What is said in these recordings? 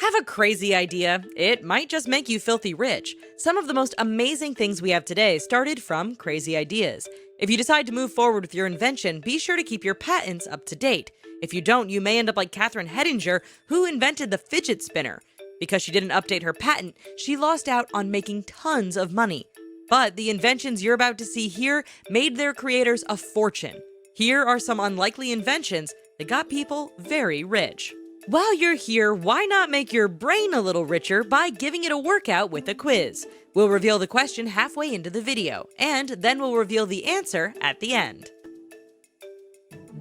Have a crazy idea? It might just make you filthy rich. Some of the most amazing things we have today started from crazy ideas. If you decide to move forward with your invention, be sure to keep your patents up to date. If you don't, you may end up like Catherine Hedinger, who invented the fidget spinner. Because she didn't update her patent, she lost out on making tons of money. But the inventions you're about to see here made their creators a fortune. Here are some unlikely inventions that got people very rich. While you're here, why not make your brain a little richer by giving it a workout with a quiz? We'll reveal the question halfway into the video, and then we'll reveal the answer at the end.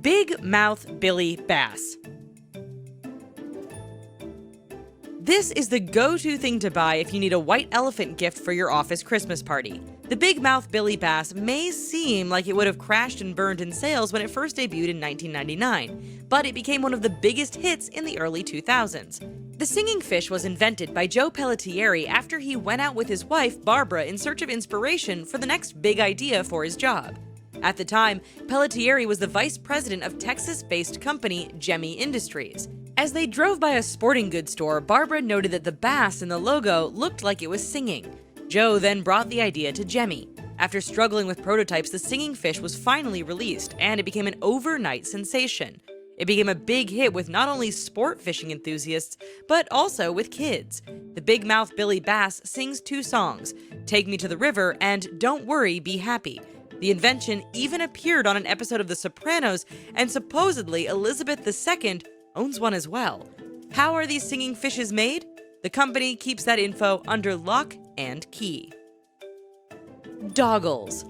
Big Mouth Billy Bass. This is the go-to thing to buy if you need a white elephant gift for your office Christmas party. The Big Mouth Billy Bass may seem like it would have crashed and burned in sales when it first debuted in 1999, but it became one of the biggest hits in the early 2000s. The singing fish was invented by Joe Pelletieri after he went out with his wife, Barbara, in search of inspiration for the next big idea for his job. At the time, Pelletieri was the vice president of Texas-based company Gemmy Industries. As they drove by a sporting goods store, Barbara noted that the bass in the logo looked like it was singing. Joe then brought the idea to Gemmy. After struggling with prototypes, the singing fish was finally released, and it became an overnight sensation. It became a big hit with not only sport fishing enthusiasts, but also with kids. The Big Mouth Billy Bass sings two songs, Take Me to the River and Don't Worry, Be Happy. The invention even appeared on an episode of The Sopranos, and supposedly Elizabeth II owns one as well. How are these singing fishes made? The company keeps that info under lock and key. Doggles.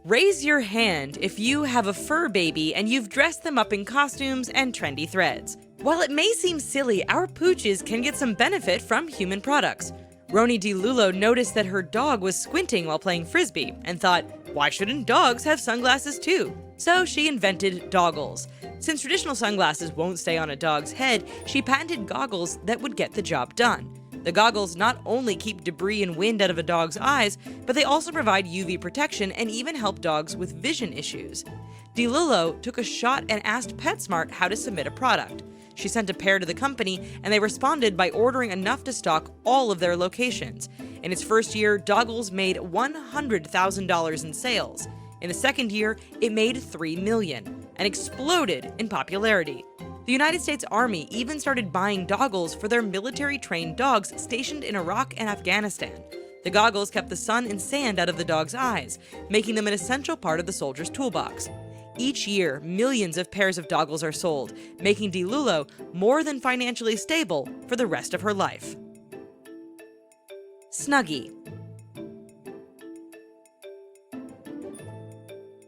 Raise your hand if you have a fur baby and you've dressed them up in costumes and trendy threads. While it may seem silly, our pooches can get some benefit from human products. Roni DiLullo noticed that her dog was squinting while playing frisbee and thought, why shouldn't dogs have sunglasses too? So she invented doggles. Since traditional sunglasses won't stay on a dog's head, she patented goggles that would get the job done. The goggles not only keep debris and wind out of a dog's eyes, but they also provide UV protection and even help dogs with vision issues. DiLullo took a shot and asked PetSmart how to submit a product. She sent a pair to the company, and they responded by ordering enough to stock all of their locations. In its first year, Doggles made $100,000 in sales. In the second year, it made $3 million and exploded in popularity. The United States Army even started buying Doggles for their military-trained dogs stationed in Iraq and Afghanistan. The goggles kept the sun and sand out of the dog's eyes, making them an essential part of the soldier's toolbox. Each year, millions of pairs of Doggles are sold, making DiLullo more than financially stable for the rest of her life. Snuggie.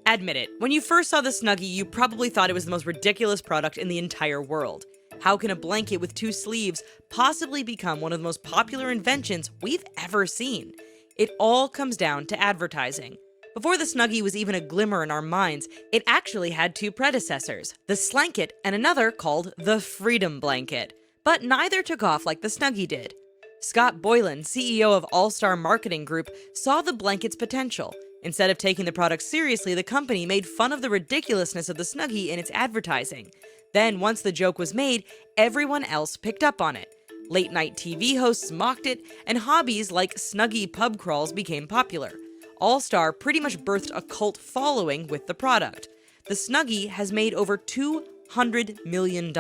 Admit it, when you first saw the Snuggie, you probably thought it was the most ridiculous product in the entire world. How can a blanket with two sleeves possibly become one of the most popular inventions we've ever seen? It all comes down to advertising. Before the Snuggie was even a glimmer in our minds, it actually had two predecessors, the Slanket and another called the Freedom Blanket. But neither took off like the Snuggie did. Scott Boylan, CEO of All-Star Marketing Group, saw the blanket's potential. Instead of taking the product seriously, the company made fun of the ridiculousness of the Snuggie in its advertising. Then, once the joke was made, everyone else picked up on it. Late-night TV hosts mocked it, and hobbies like Snuggie pub crawls became popular. All-Star pretty much birthed a cult following with the product. The Snuggie has made over $200 million,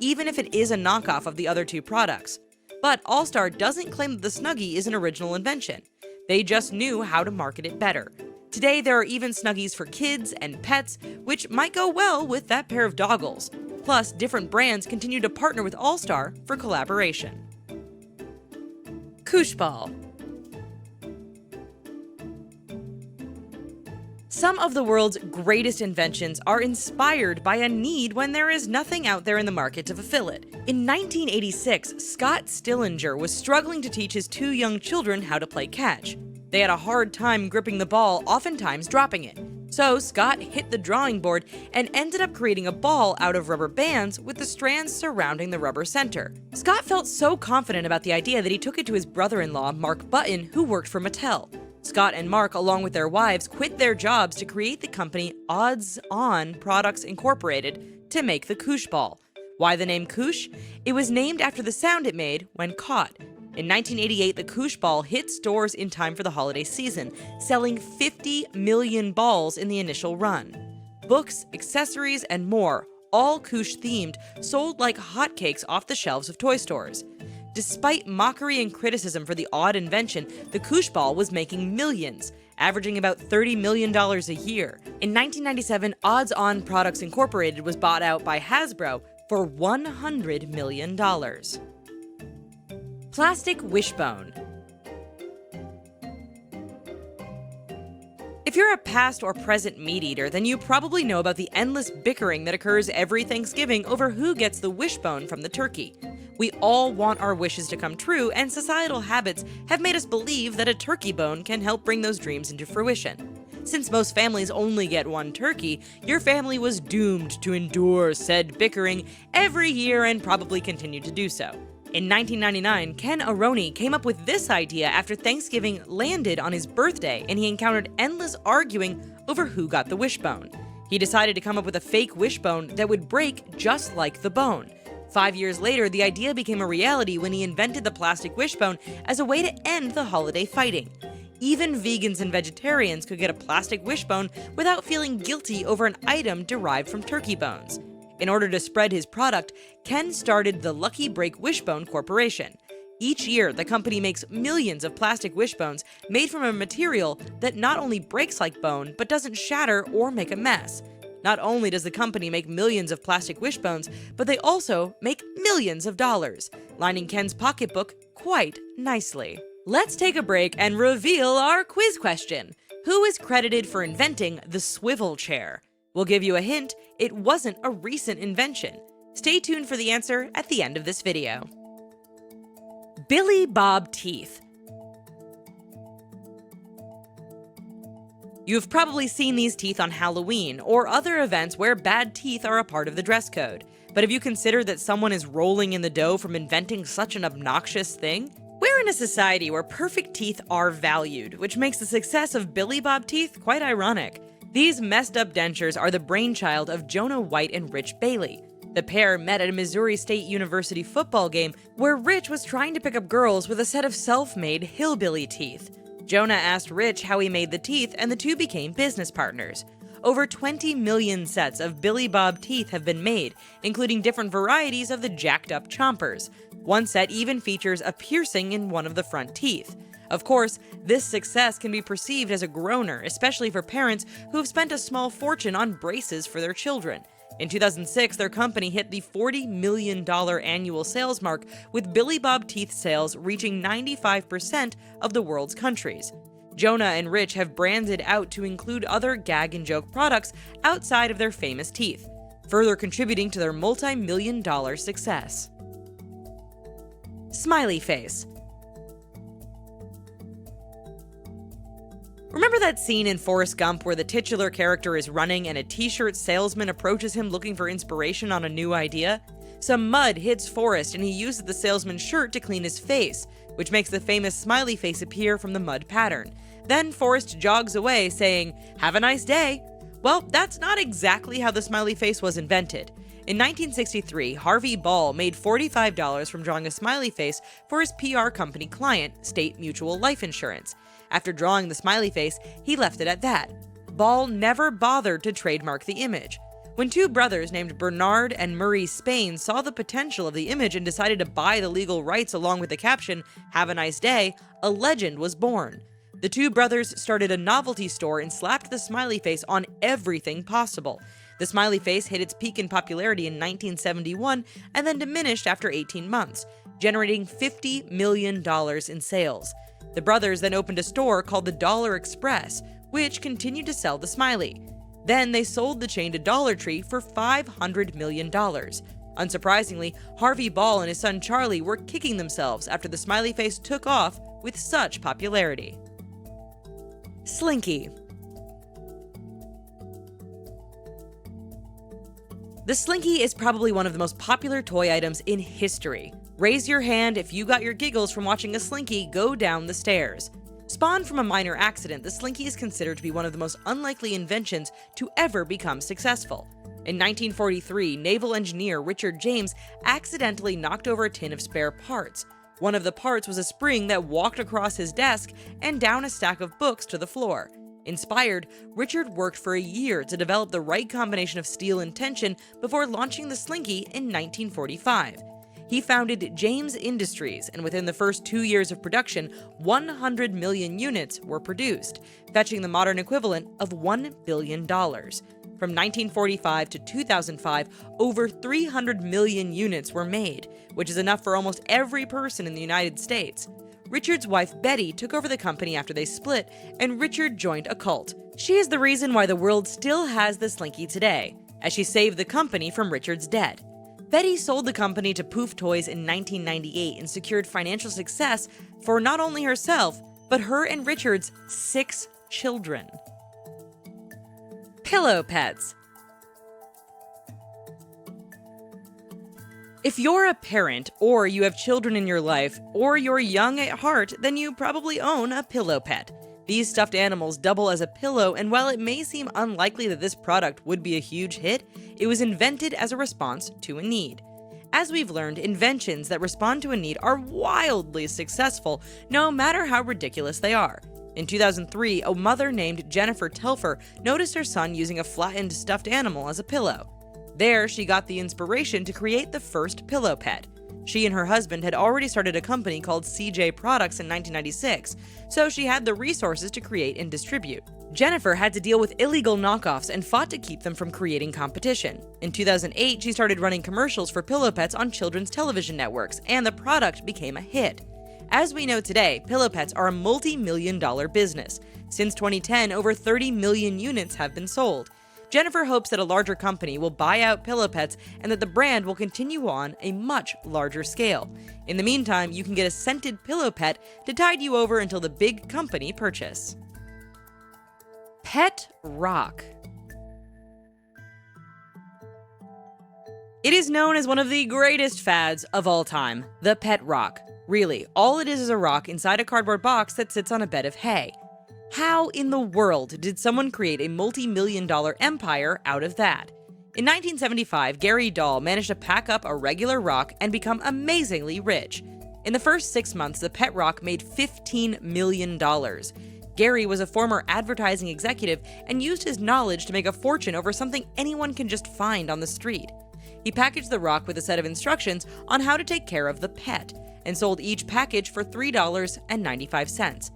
even if it is a knockoff of the other two products. But All-Star doesn't claim that the Snuggie is an original invention. They just knew how to market it better. Today, there are even Snuggies for kids and pets, which might go well with that pair of Doggles. Plus, different brands continue to partner with All-Star for collaboration. Koosh Ball. Some of the world's greatest inventions are inspired by a need when there is nothing out there in the market to fulfill it. In 1986, Scott Stillinger was struggling to teach his two young children how to play catch. They had a hard time gripping the ball, oftentimes dropping it. So Scott hit the drawing board and ended up creating a ball out of rubber bands with the strands surrounding the rubber center. Scott felt so confident about the idea that he took it to his brother-in-law, Mark Button, who worked for Mattel. Scott and Mark, along with their wives, quit their jobs to create the company Odds On Products Incorporated to make the Koosh ball. Why the name Koosh? It was named after the sound it made when caught. In 1988, the Koosh ball hit stores in time for the holiday season, selling 50 million balls in the initial run. Books, accessories, and more, all Koosh themed, sold like hotcakes off the shelves of toy stores. Despite mockery and criticism for the odd invention, the Koosh ball was making millions, averaging about $30 million a year. In 1997, Odds On Products Incorporated was bought out by Hasbro for $100 million. Plastic wishbone. If you're a past or present meat eater, then you probably know about the endless bickering that occurs every Thanksgiving over who gets the wishbone from the turkey. We all want our wishes to come true, and societal habits have made us believe that a turkey bone can help bring those dreams into fruition. Since most families only get one turkey, your family was doomed to endure said bickering every year and probably continue to do so. In 1999, Ken Aroni came up with this idea after Thanksgiving landed on his birthday and he encountered endless arguing over who got the wishbone. He decided to come up with a fake wishbone that would break just like the bone. 5 years later, the idea became a reality when he invented the plastic wishbone as a way to end the holiday fighting. Even vegans and vegetarians could get a plastic wishbone without feeling guilty over an item derived from turkey bones. In order to spread his product, Ken started the Lucky Break Wishbone Corporation. Each year, the company makes millions of plastic wishbones made from a material that not only breaks like bone, but doesn't shatter or make a mess. Not only does the company make millions of plastic wishbones, but they also make millions of dollars, lining Ken's pocketbook quite nicely. Let's take a break and reveal our quiz question. Who is credited for inventing the swivel chair? We'll give you a hint, it wasn't a recent invention. Stay tuned for the answer at the end of this video. Billy Bob teeth. You've probably seen these teeth on Halloween or other events where bad teeth are a part of the dress code. But have you considered that someone is rolling in the dough from inventing such an obnoxious thing? We're in a society where perfect teeth are valued, which makes the success of Billy Bob teeth quite ironic. These messed up dentures are the brainchild of Jonah White and Rich Bailey. The pair met at a Missouri State University football game where Rich was trying to pick up girls with a set of self-made hillbilly teeth. Jonah asked Rich how he made the teeth, and the two became business partners. Over 20 million sets of Billy Bob teeth have been made, including different varieties of the jacked-up chompers. One set even features a piercing in one of the front teeth. Of course, this success can be perceived as a groaner, especially for parents who have spent a small fortune on braces for their children. In 2006, their company hit the $40 million annual sales mark, with Billy Bob teeth sales reaching 95% of the world's countries. Jonah and Rich have branded out to include other gag and joke products outside of their famous teeth, further contributing to their multi-million-dollar success. Smiley face. Remember that scene in Forrest Gump where the titular character is running and a t-shirt salesman approaches him looking for inspiration on a new idea? Some mud hits Forrest and he uses the salesman's shirt to clean his face, which makes the famous smiley face appear from the mud pattern. Then Forrest jogs away saying, "Have a nice day." Well, that's not exactly how the smiley face was invented. In 1963, Harvey Ball made $45 from drawing a smiley face for his PR company client, State Mutual Life Insurance. After drawing the smiley face, he left it at that. Ball never bothered to trademark the image. When two brothers named Bernard and Murray Spain saw the potential of the image and decided to buy the legal rights along with the caption, "Have a nice day," a legend was born. The two brothers started a novelty store and slapped the smiley face on everything possible. The smiley face hit its peak in popularity in 1971 and then diminished after 18 months, generating $50 million in sales. The brothers then opened a store called the Dollar Express, which continued to sell the smiley. Then they sold the chain to Dollar Tree for $500 million. Unsurprisingly, Harvey Ball and his son Charlie were kicking themselves after the smiley face took off with such popularity. Slinky. The Slinky is probably one of the most popular toy items in history. Raise your hand if you got your giggles from watching a Slinky go down the stairs. Spawned from a minor accident, the Slinky is considered to be one of the most unlikely inventions to ever become successful. In 1943, naval engineer Richard James accidentally knocked over a tin of spare parts. One of the parts was a spring that walked across his desk and down a stack of books to the floor. Inspired, Richard worked for a year to develop the right combination of steel and tension before launching the Slinky in 1945. He founded James Industries, and within the first 2 years of production, 100 million units were produced, fetching the modern equivalent of $1 billion. From 1945 to 2005, over 300 million units were made, which is enough for almost every person in the United States. Richard's wife Betty took over the company after they split, and Richard joined a cult. She is the reason why the world still has the Slinky today, as she saved the company from Richard's debt. Betty sold the company to Poof Toys in 1998 and secured financial success for not only herself, but her and Richard's 6 children. Pillow pets. If you're a parent, or you have children in your life, or you're young at heart, then you probably own a pillow pet. These stuffed animals double as a pillow, and while it may seem unlikely that this product would be a huge hit, it was invented as a response to a need. As we've learned, inventions that respond to a need are wildly successful, no matter how ridiculous they are. In 2003, a mother named Jennifer Telfer noticed her son using a flattened stuffed animal as a pillow. There, she got the inspiration to create the first pillow pet. She and her husband had already started a company called CJ Products in 1996, so she had the resources to create and distribute. Jennifer had to deal with illegal knockoffs and fought to keep them from creating competition. In 2008, she started running commercials for pillow pets on children's television networks, and the product became a hit. As we know today, pillow pets are a multi-million-dollar business. Since 2010, over 30 million units have been sold. Jennifer hopes that a larger company will buy out pillow pets and that the brand will continue on a much larger scale. In the meantime, you can get a scented pillow pet to tide you over until the big company purchase. Pet rock. It is known as one of the greatest fads of all time, the pet rock. Really, all it is a rock inside a cardboard box that sits on a bed of hay. How in the world did someone create a multi-million-dollar empire out of that? In 1975, Gary Dahl managed to pack up a regular rock and become amazingly rich. In the first 6 months, the pet rock made $15 million. Gary was a former advertising executive and used his knowledge to make a fortune over something anyone can just find on the street. He packaged the rock with a set of instructions on how to take care of the pet, and sold each package for $3.95.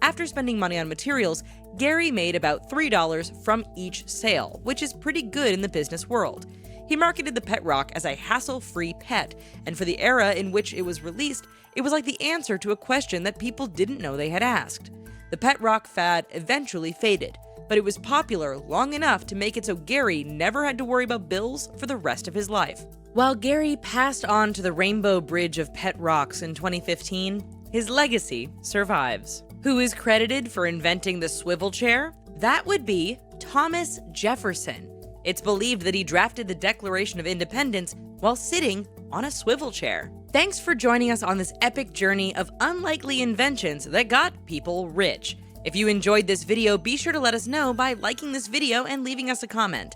After spending money on materials, Gary made about $3 from each sale, which is pretty good in the business world. He marketed the pet rock as a hassle-free pet, and for the era in which it was released, it was like the answer to a question that people didn't know they had asked. The pet rock fad eventually faded, but it was popular long enough to make it so Gary never had to worry about bills for the rest of his life. While Gary passed on to the Rainbow Bridge of pet rocks in 2015, his legacy survives. Who is credited for inventing the swivel chair? That would be Thomas Jefferson. It's believed that he drafted the Declaration of Independence while sitting on a swivel chair. Thanks for joining us on this epic journey of unlikely inventions that got people rich. If you enjoyed this video, be sure to let us know by liking this video and leaving us a comment.